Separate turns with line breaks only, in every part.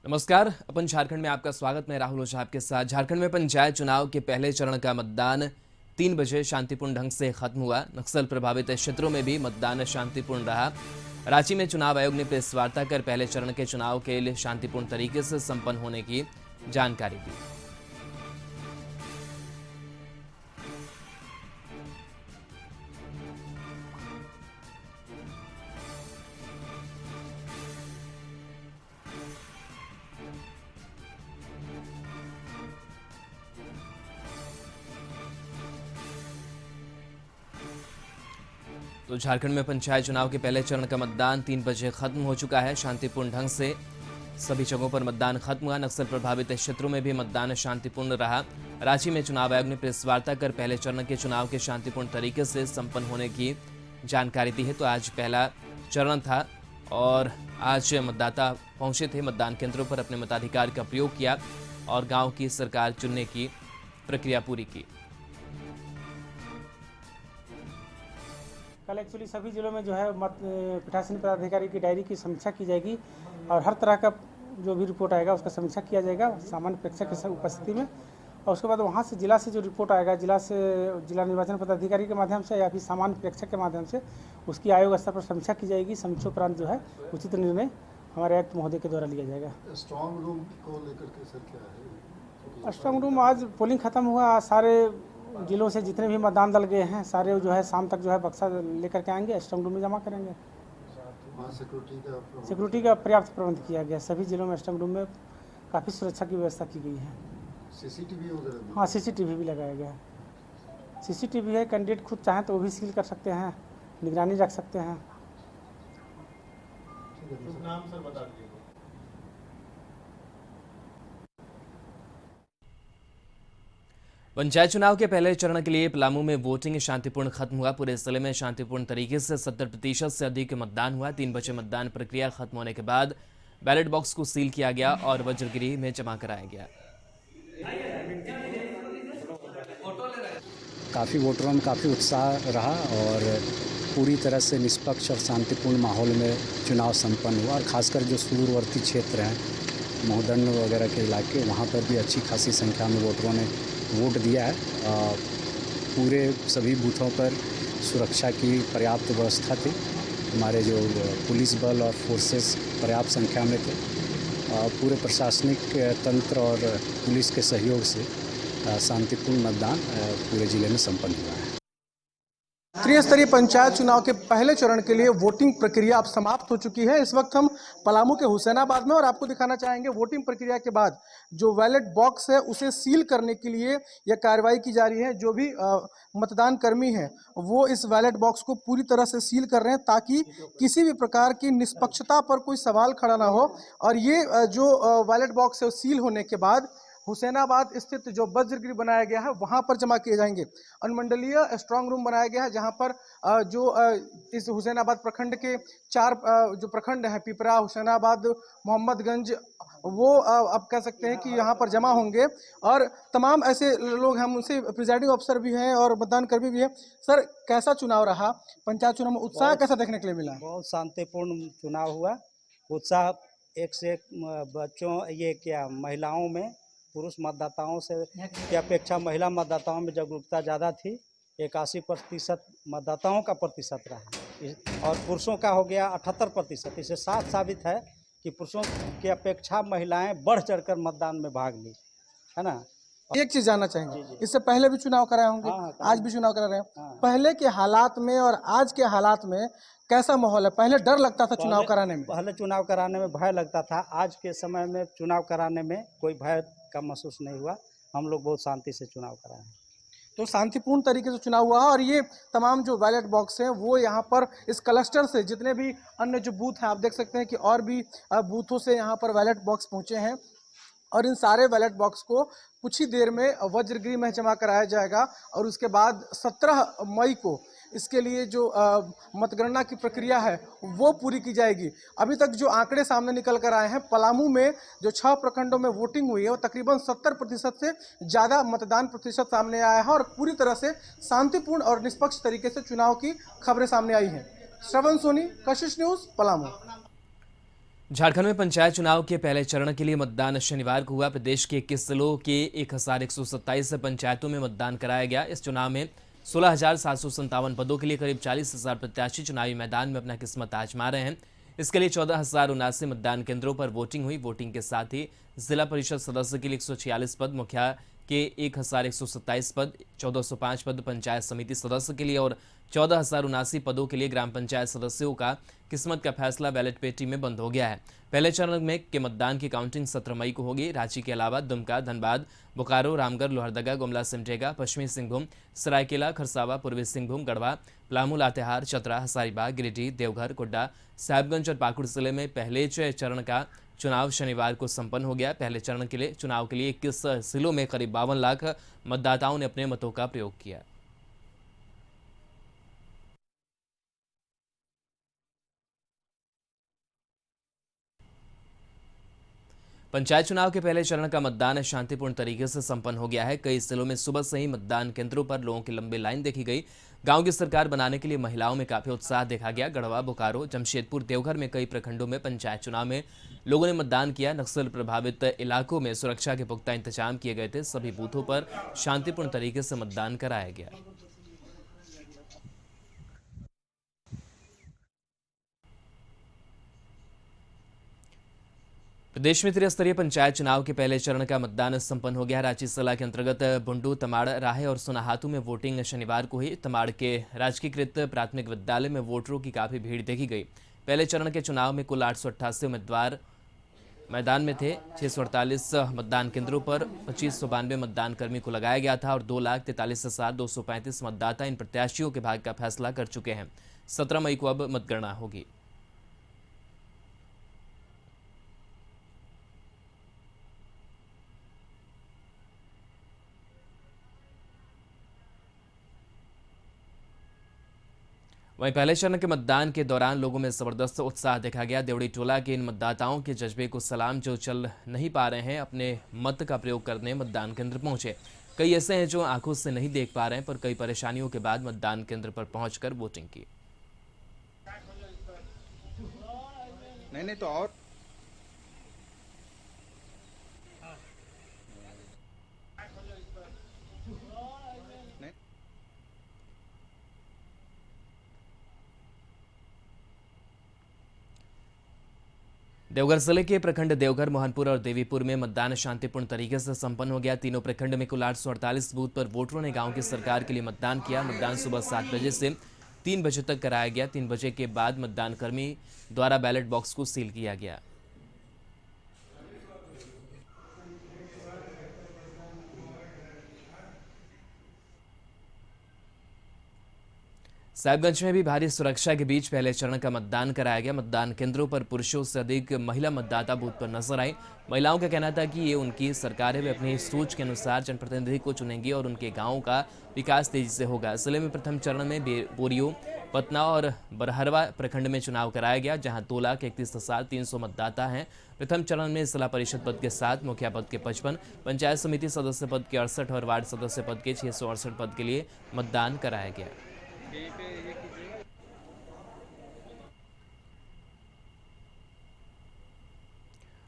नमस्कार। अपन झारखंड में आपका स्वागत। मैं राहुल ओझा आपके साथ। झारखंड में पंचायत चुनाव के पहले चरण का मतदान 3 बजे शांतिपूर्ण ढंग से खत्म हुआ। नक्सल प्रभावित क्षेत्रों में भी मतदान शांतिपूर्ण रहा। रांची में चुनाव आयोग ने प्रेस वार्ता कर पहले चरण के चुनाव के लिए शांतिपूर्ण तरीके से संपन्न होने की जानकारी दी। तो झारखंड में पंचायत चुनाव के पहले चरण का मतदान 3 बजे खत्म हो चुका है। शांतिपूर्ण ढंग से सभी जगहों पर मतदान खत्म हुआ। नक्सल प्रभावित क्षेत्रों में भी मतदान शांतिपूर्ण रहा। रांची में चुनाव आयोग ने प्रेस वार्ता कर पहले चरण के चुनाव के शांतिपूर्ण तरीके से संपन्न होने की जानकारी दी है। तो आज पहला चरण था और आज मतदाता पहुंचे थे मतदान केंद्रों पर, अपने मताधिकार का प्रयोग किया और गांव की सरकार चुनने की प्रक्रिया पूरी की।
कल एक्चुअली सभी जिलों में जो है पीठासीन पदाधिकारी की डायरी की समीक्षा की जाएगी और हर तरह का जो भी रिपोर्ट आएगा उसका समीक्षा किया जाएगा सामान्य प्रेक्षक की उपस्थिति में। और उसके बाद वहाँ से जिला से जो रिपोर्ट आएगा जिला निर्वाचन पदाधिकारी के माध्यम से या फिर सामान्य प्रेक्षक के माध्यम से उसकी आयोग स्तर पर समीक्षा की जाएगी। समीक्षा उपरांत जो है उचित निर्णय हमारे आयुक्त महोदय के द्वारा लिया जाएगा।
स्ट्रांग रूम को लेकर के सर क्या है?
स्ट्रांग रूम आज पोलिंग खत्म हुआ, सारे जिलों से जितने भी मतदान दल गए हैं सारे जो है शाम तक जो है बक्सा लेकर के आएंगे, स्ट्रांग रूम में जमा करेंगे। सिक्योरिटी का पर्याप्त प्रबंध किया गया। सभी जिलों में स्ट्रांग रूम में काफ़ी सुरक्षा की व्यवस्था की गई है।
सीसीटीवी वगैरह?
हाँ, सीसीटीवी भी लगाया गया है। सीसीटीवी है, कैंडिडेट खुद चाहें तो वो भी सील कर सकते हैं, निगरानी रख सकते हैं।
नाम सर बता दीजिए।
पंचायत चुनाव के पहले चरण के लिए पलामू में वोटिंग शांतिपूर्ण खत्म हुआ। पूरे जिले में शांतिपूर्ण तरीके से 70% से अधिक मतदान हुआ। 3 बजे मतदान प्रक्रिया खत्म होने के बाद बैलेट बॉक्स को सील किया गया और वज्रगिरी में जमा कराया गया।
काफ़ी वोटरों में काफ़ी उत्साह रहा और पूरी तरह से निष्पक्ष और शांतिपूर्ण माहौल में चुनाव संपन्न हुआ। और खासकर जो सुदूरवर्ती क्षेत्र हैं, महोदन वगैरह के इलाके, वहाँ पर भी अच्छी खासी संख्या में वोटरों ने वोट दिया है। पूरे सभी बूथों पर सुरक्षा की पर्याप्त व्यवस्था थी। हमारे जो पुलिस बल और फोर्सेस पर्याप्त संख्या में थे। पूरे प्रशासनिक तंत्र और पुलिस के सहयोग से शांतिपूर्ण मतदान पूरे जिले में संपन्न हुआ है।
त्रिस्तरीय पंचायत चुनाव के पहले चरण के लिए वोटिंग प्रक्रिया अब समाप्त हो चुकी है। इस वक्त हम पलामू के हुसैनाबाद में और आपको दिखाना चाहेंगे वोटिंग प्रक्रिया के बाद जो बैलेट बॉक्स है उसे सील करने के लिए यह कार्रवाई की जा रही है। जो भी मतदान कर्मी हैं वो इस बैलेट बॉक्स को पूरी तरह से सील कर रहे हैं ताकि किसी भी प्रकार की निष्पक्षता पर कोई सवाल खड़ा ना हो। और ये जो बैलेट बॉक्स है सील होने के बाद हुसैनाबाद स्थित जो वज्रगृह बनाया गया है वहां पर जमा किए जाएंगे। अनुमंडलीय स्ट्रांग रूम बनाया गया है जहां पर इस हुसैनाबाद प्रखंड के 4 जो प्रखंड हैं, पिपरा, हुसैनाबाद, मोहम्मदगंज, वो अब कह सकते हैं कि यहाँ पर जमा होंगे। और तमाम ऐसे लोग हैं, उनसे प्रिजाइडिंग अफसर भी हैं और मतदान कर्मी भी हैं। सर, कैसा चुनाव रहा? पंचायत चुनाव में उत्साह कैसा देखने के लिए मिला?
बहुत शांतिपूर्ण चुनाव हुआ। उत्साह एक से एक बच्चों महिलाओं में, पुरुष मतदाताओं से की अपेक्षा महिला मतदाताओं में जागरूकता ज़्यादा थी। 81% मतदाताओं का प्रतिशत रहा और पुरुषों का हो गया 78%। इससे साफ साबित है कि पुरुषों की अपेक्षा महिलाएं बढ़ चढ़कर मतदान में भाग ली, है ना।
एक चीज जानना चाहेंगे, इससे पहले भी चुनाव कराए होंगे?
हाँ,
आज भी चुनाव करा रहे हैं।
हाँ।
पहले के हालात में और आज के हालात में कैसा माहौल है? पहले डर लगता था चुनाव कराने में?
पहले चुनाव कराने में भय लगता था। आज के समय में चुनाव कराने में कोई भय का महसूस नहीं हुआ। हम लोग बहुत शांति से चुनाव कराए हैं।
तो शांतिपूर्ण तरीके से चुनाव हुआ। और ये तमाम जो बैलेट बॉक्स हैं वो यहाँ पर इस क्लस्टर से जितने भी अन्य जो बूथ हैं, आप देख सकते हैं कि और भी बूथों से यहाँ पर बैलेट बॉक्स पहुँचे हैं। और इन सारे बैलेट बॉक्स को कुछ ही देर में वज्रगृह में जमा कराया जाएगा और उसके बाद 17 मई को इसके लिए जो मतगणना की प्रक्रिया है वो पूरी की जाएगी। अभी तक जो आंकड़े सामने निकल कर आए हैं, पलामू में जो 6 प्रखंडों में वोटिंग हुई है वो तकरीबन 70% से ज़्यादा मतदान प्रतिशत सामने आया है और पूरी तरह से शांतिपूर्ण और निष्पक्ष तरीके से चुनाव की खबरें सामने आई हैं। श्रवण सोनी, कशिश न्यूज़, पलामू।
झारखंड में पंचायत चुनाव के पहले चरण के लिए मतदान शनिवार को हुआ। प्रदेश के 21 जिलों के 1127 पंचायतों में मतदान कराया गया। इस चुनाव में 16,757 पदों के लिए करीब 40,000 प्रत्याशी चुनावी मैदान में अपना किस्मत आजमा रहे हैं। इसके लिए 14,079 मतदान केंद्रों पर वोटिंग हुई। वोटिंग के साथ ही जिला परिषद सदस्य के लिए 146 पद, मुखिया के 1,127 पद, 1,405 पद पंचायत समिति सदस्य के लिए और 14,079 पदों के लिए ग्राम पंचायत सदस्यों का किस्मत का फैसला बैलेट पेटी में बंद हो गया है। पहले चरण में के मतदान की काउंटिंग 17 मई को होगी। रांची के अलावा दुमका, धनबाद, बोकारो, रामगढ़, लोहरदगा, गुमला, सिमडेगा, पश्चिमी सिंहभूम, सरायकेला, खरसावा, पूर्वी सिंहभूम, गढ़वा, पलामू, लातेहार, चतरा, हजारीबाग, गिरिडीह, देवघर, गोड्डा, साहिबगंज और पाकुड़ जिले में पहले चरण का चुनाव शनिवार को संपन्न हो गया। पहले चरण के लिए चुनाव के लिए 21 जिलों में करीब 52 लाख मतदाताओं ने अपने मतों का प्रयोग किया। पंचायत चुनाव के पहले चरण का मतदान शांतिपूर्ण तरीके से संपन्न हो गया है। कई जिलों में सुबह से ही मतदान केंद्रों पर लोगों की लंबी लाइन देखी गई। गांव की सरकार बनाने के लिए महिलाओं में काफी उत्साह देखा गया। गढ़वा, बोकारो, जमशेदपुर, देवघर में कई प्रखंडों में पंचायत चुनाव में लोगों ने मतदान किया। नक्सल प्रभावित इलाकों में सुरक्षा के पुख्ता इंतजाम किए गए थे। सभी बूथों पर शांतिपूर्ण तरीके से मतदान कराया गया। प्रदेश में त्रिस्तरीय पंचायत चुनाव के पहले चरण का मतदान संपन्न हो गया। रांची जिला के अंतर्गत बुंडू, तमाड़, राहे और सोनाहातू में वोटिंग शनिवार को हुई। तमाड़ के राजकीयकृत प्राथमिक विद्यालय में वोटरों की काफी भीड़ देखी गई। पहले चरण के चुनाव में कुल 888 उम्मीदवार मैदान में थे। 648 मतदान केंद्रों पर 2592 मतदान कर्मी को लगाया गया था और 2,43,235 मतदाता इन प्रत्याशियों के भाग्य का फैसला कर चुके हैं। 17 मई को अब मतगणना होगी। वहीं पहले चरण के मतदान के दौरान लोगों में जबरदस्त उत्साह देखा गया। देवड़ी टोला के इन मतदाताओं के जज्बे को सलाम, जो चल नहीं पा रहे हैं अपने मत का प्रयोग करने मतदान केंद्र पहुंचे। कई ऐसे हैं जो आंखों से नहीं देख पा रहे हैं, पर कई परेशानियों के बाद मतदान केंद्र पर पहुंचकर वोटिंग की।
नहीं तो और
देवघर जिले के प्रखंड देवघर, मोहनपुर और देवीपुर में मतदान शांतिपूर्ण तरीके से संपन्न हो गया। तीनों प्रखंड में कुल 848 बूथ पर वोटरों ने गांव की सरकार के लिए मतदान किया। मतदान सुबह 7 बजे से 3 बजे तक कराया गया। 3 बजे के बाद मतदान कर्मी द्वारा बैलेट बॉक्स को सील किया गया। साहिबगंज में भी भारी सुरक्षा के बीच पहले चरण का मतदान कराया गया। मतदान केंद्रों पर पुरुषों से अधिक महिला मतदाता बूथ पर नजर आई। महिलाओं का कहना था कि ये उनकी सरकार है, वे अपनी सोच के अनुसार जनप्रतिनिधि को चुनेंगी और उनके गांवों का विकास तेजी से होगा। जिले में प्रथम चरण में बोरियो, पतना और बरहरवा प्रखंड में चुनाव कराया गया, जहां 2,31,300 मतदाता हैं। प्रथम चरण में जिला परिषद पद के 7, मुखिया पद के 55, पंचायत समिति सदस्य पद के 68 और वार्ड सदस्य पद के 668 पद के लिए मतदान कराया गया।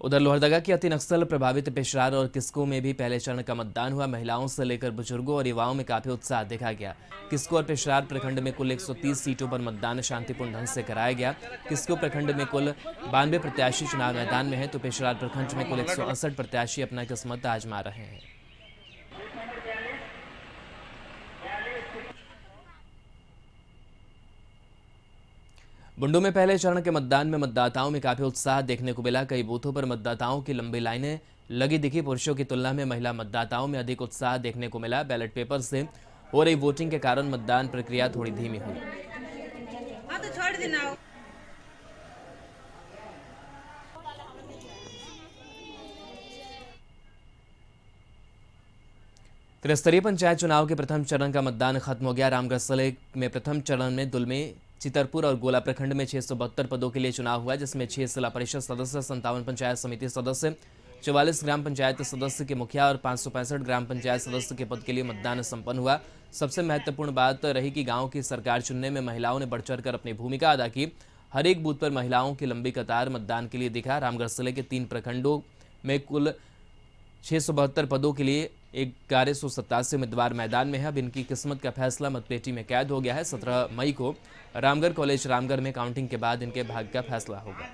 उधर लोहरदगा की अति नक्सल प्रभावित पेशरार और किस्को में भी पहले चरण का मतदान हुआ। महिलाओं से लेकर बुजुर्गों और युवाओं में काफी उत्साह देखा गया। किस्को और पेशरार प्रखंड में कुल 130 सीटों पर मतदान शांतिपूर्ण ढंग से कराया गया। किस्को प्रखंड में कुल 92 प्रत्याशी चुनाव मैदान में हैं, तो पेशरार प्रखंड में कुल 168 प्रत्याशी अपना किस्मत आजमा रहे हैं। बुंडू में पहले चरण के मतदान में मतदाताओं में काफी उत्साह देखने को मिला। कई बूथों पर मतदाताओं की लंबी लाइनें लगी दिखी। पुरुषों की तुलना में महिला मतदाताओं में अधिक उत्साह देखने को मिला। बैलेट पेपर से हो रही वोटिंग के कारण मतदान प्रक्रिया थोड़ी धीमी हुई। त्रिस्तरीय पंचायत चुनाव के प्रथम चरण का मतदान खत्म हो गया। रामगढ़ जिले में प्रथम चरण में दुलमे, चितरपुर और गोला प्रखंड में 672 पदों के लिए चुनाव हुआ, जिसमें 6 जिला परिषद सदस्य, 57 पंचायत समिति सदस्य, 44 ग्राम पंचायत सदस्य के मुखिया और 565 ग्राम पंचायत सदस्य के पद के लिए मतदान संपन्न हुआ। सबसे महत्वपूर्ण बात रही कि गांव की सरकार चुनने में महिलाओं ने बढ़ चढ़कर अपनी भूमिका अदा की। हर एक बूथ पर महिलाओं की लंबी कतार मतदान के लिए दिखा। रामगढ़ जिले के 3 प्रखंडों में कुल 672 पदों के लिए 1187 उम्मीदवार मैदान में है। अब इनकी किस्मत का फैसला मतपेटी में कैद हो गया है। 17 मई को रामगढ़ कॉलेज रामगढ़ में काउंटिंग के बाद इनके भाग्य का फैसला होगा।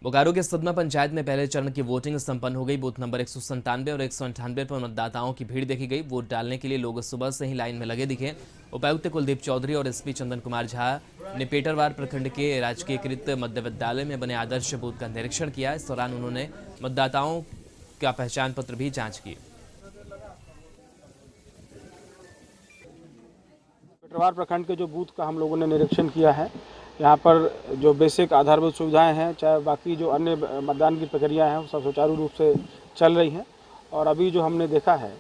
बोकारो के सदमा पंचायत में पहले चरण की वोटिंग संपन्न हो गई। बूथ नंबर 197 और 198 पर मतदाताओं की भीड़ देखी गई। वोट डालने के लिए लोग सुबह से ही लाइन में लगे दिखे। उपायुक्त कुलदीप चौधरी और एसपी चंदन कुमार झा ने पेटरवार प्रखंड के राजकीयकृत मध्य विद्यालय में बने आदर्श बूथ का निरीक्षण किया। इस दौरान उन्होंने मतदाताओं का पहचान पत्र भी जांच की।
पेटरवार प्रखंड के जो बूथ का हम लोगों ने निरीक्षण किया है, यहाँ पर जो बेसिक आधारभूत सुविधाएं हैं, चाहे बाकी जो अन्य मतदान की प्रक्रिया हैं, वो सब सुचारू रूप से चल रही हैं। और अभी जो हमने देखा है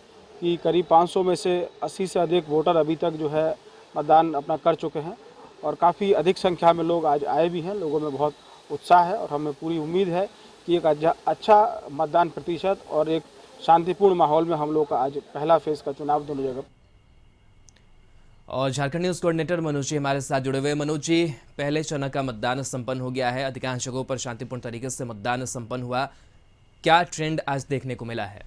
कि करीब 500 में से 80 से अधिक वोटर अभी तक जो है मतदान अपना कर चुके हैं और काफ़ी अधिक संख्या में लोग आज आए भी हैं। लोगों में बहुत उत्साह है और हमें पूरी उम्मीद है कि एक अच्छा मतदान प्रतिशत और एक शांतिपूर्ण माहौल में हम लोग का आज पहला फेज़ का चुनाव दोनों जगह।
और झारखंड न्यूज कोऑर्डिनेटर मनोज जी हमारे साथ जुड़े हुए। मनोज जी, पहले चरण का मतदान संपन्न हो गया है। अधिकांश जगहों पर शांतिपूर्ण तरीके से मतदान संपन्न हुआ। क्या ट्रेंड आज देखने को मिला है?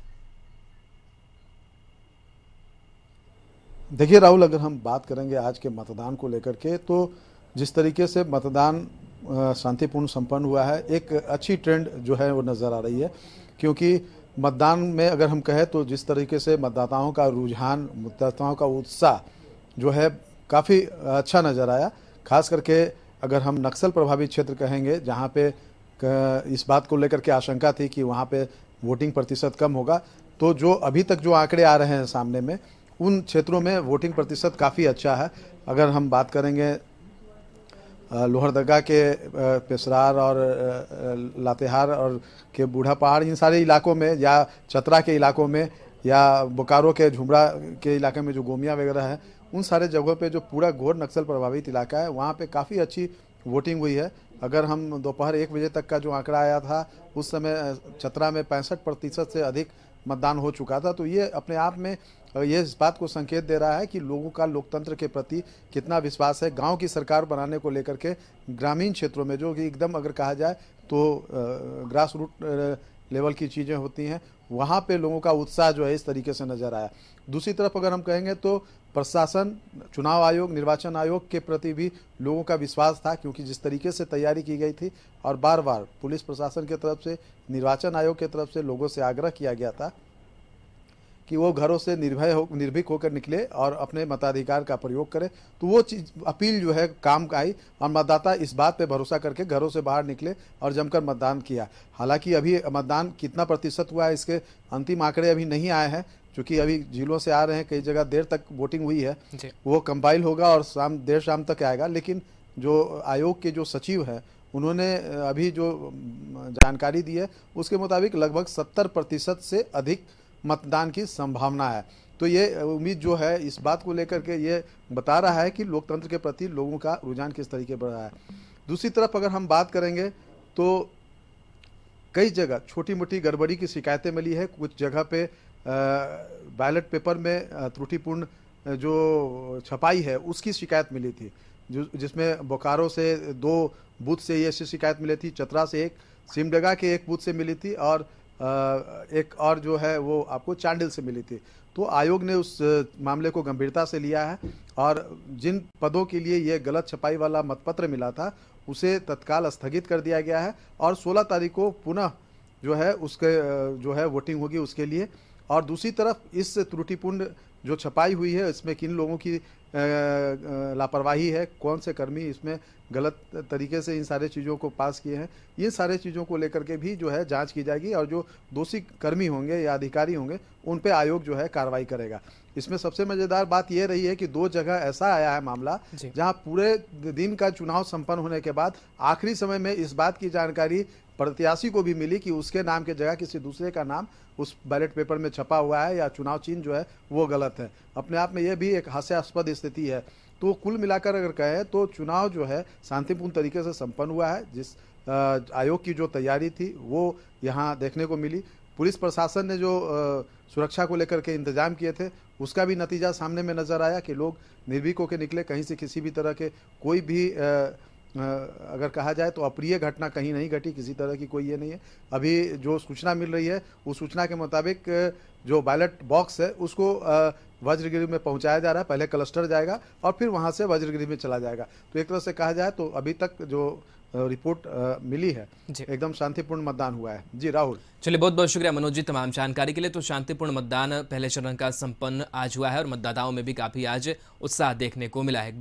देखिए राहुल, अगर हम बात करेंगे आज के मतदान को लेकर के, तो जिस तरीके से मतदान शांतिपूर्ण संपन्न हुआ है, एक अच्छी ट्रेंड जो है वो नज़र आ रही है। क्योंकि मतदान में अगर हम कहें तो जिस तरीके से मतदाताओं का रुझान, मतदाताओं का उत्साह जो है काफ़ी अच्छा नज़र आया। खास करके अगर हम नक्सल प्रभावित क्षेत्र कहेंगे, जहाँ पे इस बात को लेकर के आशंका थी कि वहाँ पे वोटिंग प्रतिशत कम होगा, तो जो अभी तक जो आंकड़े आ रहे हैं सामने में, उन क्षेत्रों में वोटिंग प्रतिशत काफ़ी अच्छा है। अगर हम बात करेंगे लोहरदगा के पेशरार और लातेहार और के बूढ़ा पहाड़, इन सारे इलाकों में, या चतरा के इलाकों में, या बोकारो के झुमरा के इलाके में जो गोमिया वगैरह है, उन सारे जगहों पे जो पूरा घोर नक्सल प्रभावित इलाका है, वहाँ पे काफ़ी अच्छी वोटिंग हुई है। अगर हम दोपहर 1 बजे तक का जो आंकड़ा आया था, उस समय चतरा में 65% से अधिक मतदान हो चुका था। तो ये अपने आप में ये इस बात को संकेत दे रहा है कि लोगों का लोकतंत्र के प्रति कितना विश्वास है। गांव की सरकार बनाने को लेकर के ग्रामीण क्षेत्रों में, जो कि एकदम अगर कहा जाए तो ग्रास रूट लेवल की चीज़ें होती हैं, वहाँ पे लोगों का उत्साह जो है इस तरीके से नज़र आया। दूसरी तरफ अगर हम कहेंगे तो प्रशासन, चुनाव आयोग, निर्वाचन आयोग के प्रति भी लोगों का विश्वास था, क्योंकि जिस तरीके से तैयारी की गई थी और बार बार पुलिस प्रशासन की तरफ से, निर्वाचन आयोग की तरफ से लोगों से आग्रह किया गया था कि वो घरों से निर्भीक होकर निकले और अपने मताधिकार का प्रयोग करें। तो वो चीज़, अपील जो है काम आई और मतदाता इस बात पे भरोसा करके घरों से बाहर निकले और जमकर मतदान किया। हालांकि अभी मतदान कितना प्रतिशत हुआ है, इसके अंतिम आंकड़े अभी नहीं आए हैं, क्योंकि अभी जिलों से आ रहे हैं, कई जगह देर तक वोटिंग हुई है, वो कंपाइल होगा और देर शाम तक आएगा। लेकिन जो आयोग के जो सचिव हैं, उन्होंने अभी जो जानकारी दी है, उसके मुताबिक लगभग 70% से अधिक मतदान की संभावना है। तो ये उम्मीद जो है इस बात को लेकर के ये बता रहा है कि लोकतंत्र के प्रति लोगों का रुझान किस तरीके बढ़ रहा है। दूसरी तरफ अगर हम बात करेंगे तो कई जगह छोटी मोटी गड़बड़ी की शिकायतें मिली है। कुछ जगह पे बैलेट पेपर में त्रुटिपूर्ण जो छपाई है उसकी शिकायत मिली थी, जिसमें बोकारो से 2 बूथ से ये शिकायत मिली थी, चतरा से 1, सिमडेगा के 1 बूथ से मिली थी और एक और जो है वो आपको चांडिल से मिली थी। तो आयोग ने उस मामले को गंभीरता से लिया है और जिन पदों के लिए ये गलत छपाई वाला मतपत्र मिला था, उसे तत्काल स्थगित कर दिया गया है और 16 तारीख को पुनः जो है उसके जो है वोटिंग होगी उसके लिए। और दूसरी तरफ इस त्रुटिपूर्ण जो छपाई हुई है, इसमें किन लोगों की लापरवाही है, कौन से कर्मी इसमें गलत तरीके से इन सारे चीज़ों को पास किए हैं, ये सारे चीज़ों को लेकर के भी जो है जांच की जाएगी और जो दोषी कर्मी होंगे या अधिकारी होंगे उन पे आयोग जो है कार्रवाई करेगा। इसमें सबसे मज़ेदार बात ये रही है कि 2 जगह ऐसा आया है मामला जहां पूरे दिन का चुनाव संपन्न होने के बाद आखिरी समय में इस बात की जानकारी प्रत्याशी को भी मिली कि उसके नाम की जगह किसी दूसरे का नाम उस बैलेट पेपर में छपा हुआ है या चुनाव चिन्ह जो है वो गलत है। अपने आप में यह भी एक हास्यास्पद स्थिति है। तो कुल मिलाकर अगर कहें तो चुनाव जो है शांतिपूर्ण तरीके से संपन्न हुआ है। जिस आयोग की जो तैयारी थी वो यहाँ देखने को मिली। पुलिस प्रशासन ने जो सुरक्षा को लेकर के इंतजाम किए थे उसका भी नतीजा सामने में नज़र आया कि लोग निर्भीक होकर निकले। कहीं से किसी भी तरह के कोई भी अगर कहा जाए तो अप्रिय घटना कहीं नहीं घटी, किसी तरह की कोई ये नहीं है। अभी जो सूचना मिल रही है उस सूचना के मुताबिक जो बैलेट बॉक्स है उसको वज्रगिरी में पहुंचाया जा रहा है। पहले क्लस्टर जाएगा और फिर वहां से वज्रगिरी में चला जाएगा। तो एक तरह से कहा जाए तो अभी तक जो रिपोर्ट मिली है एकदम शांतिपूर्ण मतदान हुआ है। जी राहुल।
चलिए, बहुत बहुत शुक्रिया मनोज जी तमाम जानकारी के लिए। तो शांतिपूर्ण मतदान पहले चरण का संपन्न आज हुआ है और मतदाताओं में भी काफी आज उत्साह देखने को मिला है।